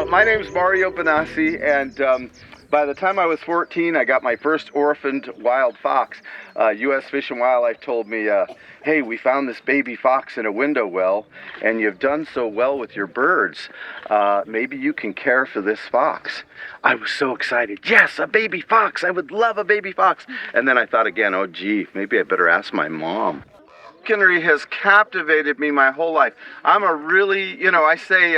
Well, my name's Mario Benassi, and by the time I was 14, I got my first orphaned wild fox. U.S. Fish and Wildlife told me, hey, we found this baby fox in a window well, and you've done so well with your birds. Maybe you can care for this fox. I was so excited. Yes, a baby fox. I would love a baby fox. And then I thought again, oh, gee, maybe I better ask my mom. Falconry has captivated me my whole life. I'm a really, I say,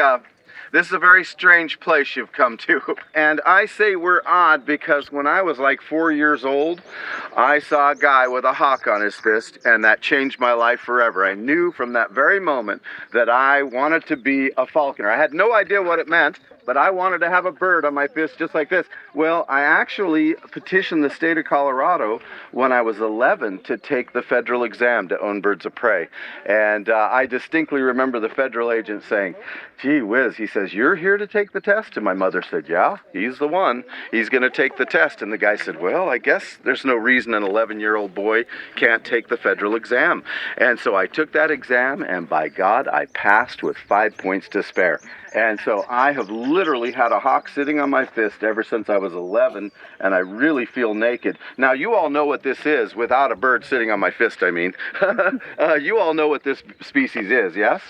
this is a very strange place you've come to. And I say we're odd because when I was like 4 years old, I saw a guy with a hawk on his fist, and that changed my life forever. I knew from that very moment that I wanted to be a falconer. I had no idea what it meant, but I wanted to have a bird on my fist just like this. Well, I actually petitioned the state of Colorado when I was 11 to take the federal exam to own birds of prey. And I distinctly remember the federal agent saying, gee whiz, he says, you're here to take the test? And my mother said, yeah, he's the one. He's going to take the test. And the guy said, well, I guess there's no reason an 11-year-old boy can't take the federal exam. And so I took that exam, and by God, I passed with 5 points to spare. And so I have literally had a hawk sitting on my fist ever since I was 11, and I really feel naked. Now, you all know what this is, without a bird sitting on my fist, I mean. You all know what this species is, yes?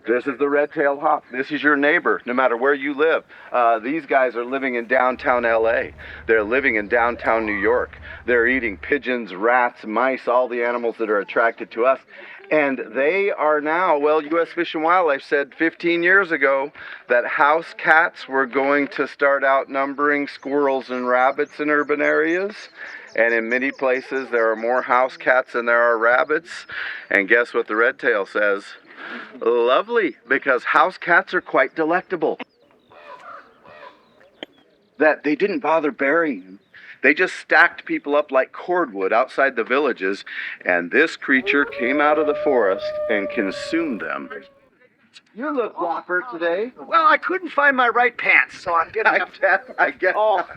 This is the red-tailed hawk. This is your neighbor, no matter where you live. These guys are living in downtown LA. They're living in downtown New York. They're eating pigeons, rats, mice, all the animals that are attracted to us. And they are now, well, U.S. Fish and Wildlife said 15 years ago that house cats were going to start outnumbering squirrels and rabbits in urban areas. And in many places, there are more house cats than there are rabbits. And guess what the red tail says? Lovely, because house cats are quite delectable. That they didn't bother burying them. They just stacked people up like cordwood outside the villages, and this creature came out of the forest and consumed them. You look dapper today. Well, I couldn't find my right pants, so I didn't have to. I guess. Oh.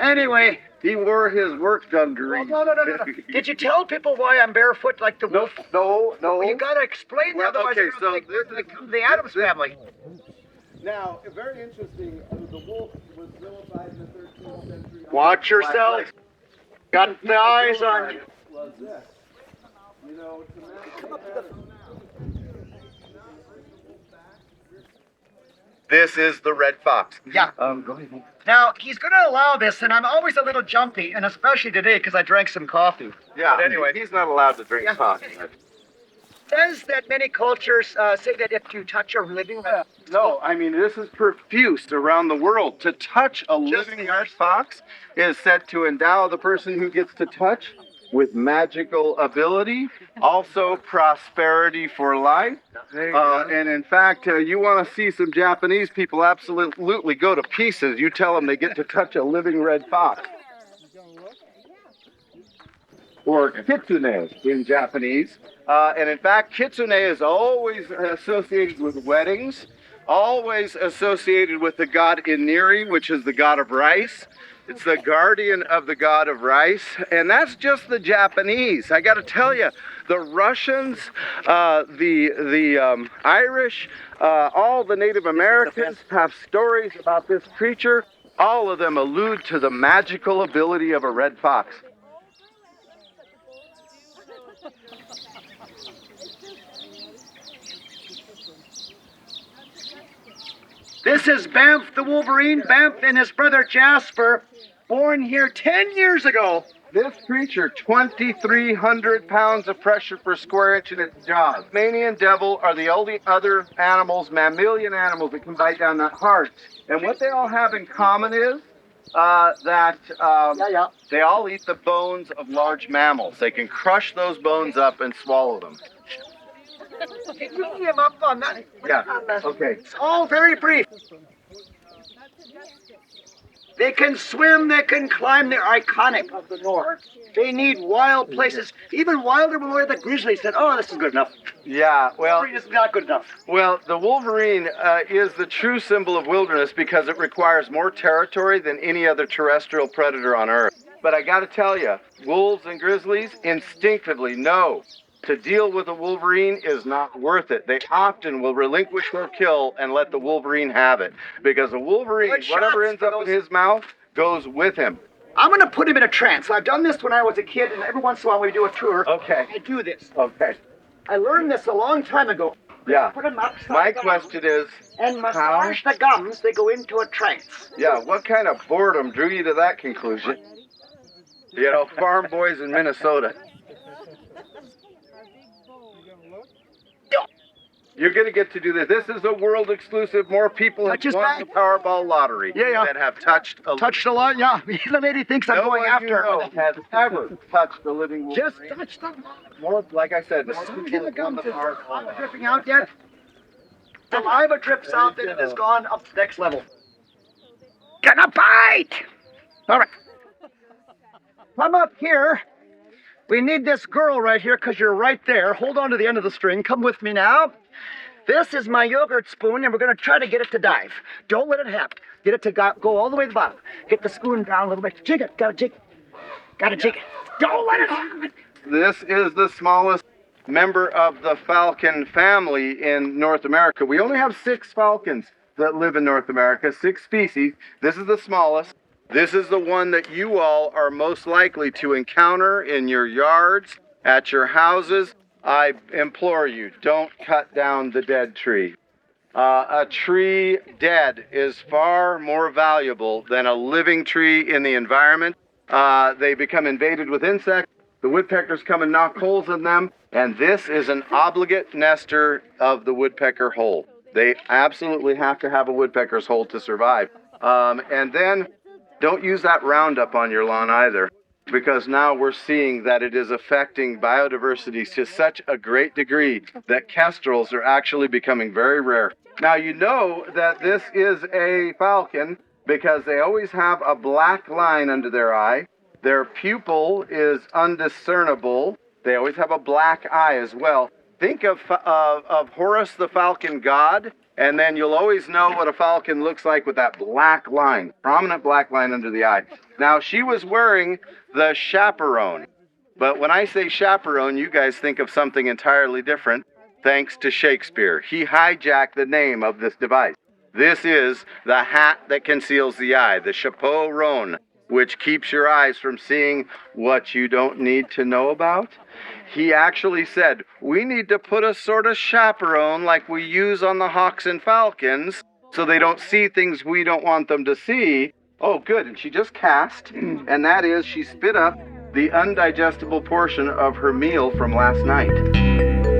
Anyway. He wore his work dungarees. No. Did you tell people why I'm barefoot like the wolf? No. Well, you gotta explain that, otherwise okay, so this is the Addams family. Now, very interesting, the wolf was vilified in the 13th century. Watch yourself. Got the eyes on you. Was this. You know, this is the red fox. Yeah. Go ahead. Now, he's going to allow this, and I'm always a little jumpy, and especially today because I drank some coffee. Yeah, but anyway. He's not allowed to drink coffee. Says that many cultures say that if you touch a living... No, I mean, this is profuse around the world. To touch a living red fox is said to endow the person who gets to touch with magical ability, also prosperity for life. And in fact, you want to see some Japanese people absolutely go to pieces. You tell them they get to touch a living red fox. Or kitsune in Japanese. And in fact, kitsune is always associated with weddings, always associated with the god Iniri, which is the god of rice. It's the guardian of the god of rice, and that's just the Japanese. I got to tell you, the Russians, the Irish, all the Native Americans have stories about this creature. All of them allude to the magical ability of a red fox. This is Bamf the Wolverine. Bamf and his brother Jasper, born here 10 years ago. This creature, 2,300 pounds of pressure per square inch in its jaws. Tasmanian devil are the only other animals, mammalian animals, that can bite down that hard. And what they all have in common is that they all eat the bones of large mammals. They can crush those bones up and swallow them. Can you get him up on that? Yeah, okay. It's all very brief. They can swim, they can climb, they're iconic of the north. They need wild places. Even wilder than where the grizzly said, oh, this is good enough. Yeah, well... Wolverine is not good enough. Well, the wolverine is the true symbol of wilderness because it requires more territory than any other terrestrial predator on Earth. But I gotta tell you, wolves and grizzlies instinctively know to deal with a wolverine is not worth it. They often will relinquish their kill and let the wolverine have it. Because a wolverine, Good whatever shots ends for up in those- his mouth, goes with him. I'm going to put him in a trance. I've done this when I was a kid, and every once in a while when we do a tour, Okay. I do this. Okay. I learned this a long time ago. Yeah. Put him upside My down question is, and massage the gums, they go into a trance. yeah, what kind of boredom drew you to that conclusion? You know, farm boys in Minnesota. You're going to get to do this. This is a world exclusive. More people have Touch his won back. the Powerball lottery Yeah. that have touched a Touched a lot, yeah. The lady thinks I'm no going one after you know has ever touched the living wolverine. Just touch them. More, like I said, more Massage people the have won gums. the Is Powerball. saliva dripping out yet? Saliva drips out, then it has gone up to the next level. Gonna bite! All right. Come up here. We need this girl right here because you're right there. Hold on to the end of the string. Come with me now. This is my yogurt spoon, and we're going to try to get it to dive. Don't let it happen. Get it to go all the way to the bottom. Get the spoon down a little bit. Jig it. Gotta jig it. Gotta jig it. Don't let it happen. This is the smallest member of the falcon family in North America. We only have 6 falcons that live in North America, 6 species. This is the smallest. This is the one that you all are most likely to encounter in your yards, at your houses. I implore you, don't cut down the dead tree. A tree dead is far more valuable than a living tree in the environment. They become invaded with insects. The woodpeckers come and knock holes in them. And this is an obligate nester of the woodpecker hole. They absolutely have to have a woodpecker's hole to survive. And then don't use that Roundup on your lawn either, because now we're seeing that it is affecting biodiversity to such a great degree that kestrels are actually becoming very rare. Now you know that this is a falcon because they always have a black line under their eye. Their pupil is undiscernible. They always have a black eye as well. Think of Horus the falcon god, and then you'll always know what a falcon looks like with that black line, prominent black line under the eye. Now, she was wearing the chaperone, but when I say chaperone, you guys think of something entirely different, thanks to Shakespeare. He hijacked the name of this device. This is the hat that conceals the eye, the chaperone, which keeps your eyes from seeing what you don't need to know about. He actually said, we need to put a sort of chaperone like we use on the hawks and falcons so they don't see things we don't want them to see. Oh, good. And she just cast, and that is she spit up the undigestible portion of her meal from last night.